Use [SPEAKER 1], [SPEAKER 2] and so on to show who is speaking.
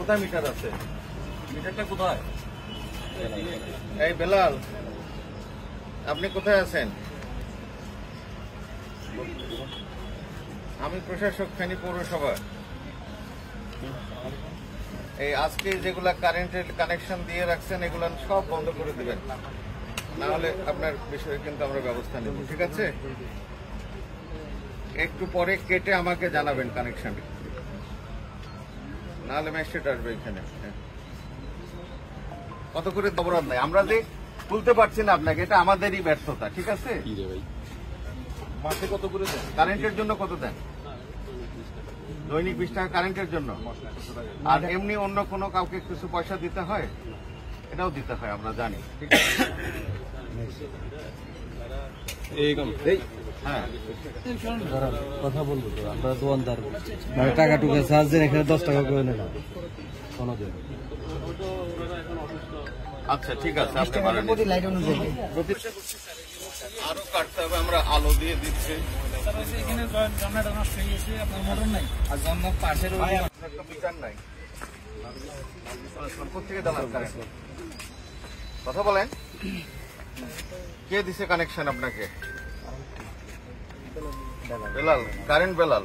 [SPEAKER 1] কোথায় মিটার আছে? মিটারটা কোথায়? এই বেলাল, আপনি কোথায় আছেন? আমি প্রশাসক, ফেনী পৌরসভা। এই আজকে যেগুলা কারেন্টের কানেকশন দিয়ে রাখছেন এগুলা সব বন্ধ করে দিবেন, না হলে আপনার বিষয়ে কিন্তু আমরা ব্যবস্থা নেব। ঠিক আছে? একটু পরে কেটে আমাকে জানাবেন কানেকশন, না হলে ম্যাজিস্ট্রেট আসবে এখানে। কত করে অবরোধ নাই, আমরা যে খুলতে পারছি না আপনাকে, এটা আমাদেরই ব্যর্থতা। ঠিক আছে? মাসে কত করে দেন? কারেন্টের জন্য কত দেন? দৈনিক 20 টাকা কারেন্টের জন্য। আর এমনি অন্য কোনো কাউকে কিছু পয়সা দিতে হয়, এটাও দিতে হয়, আমরা জানি। ঠিক আছে? হ্যাঁ,
[SPEAKER 2] কথা বলবো তো, আমরা দোকানদার মানে টাকা টুকা চার্জ দিয়ে এখানে 10 টাকা করে নেন কোনোদিন।
[SPEAKER 1] আচ্ছা ঠিক আছে, আপনি আরো কাটতে হবে, আমরা আলো দিয়ে দিচ্ছি। মিটার নাই, কোথেকে দালাল কারেন্ট? কথা বলেন, কে দিছে কানেকশন আপনাকে? বেলাল, কারেন্ট বেলাল।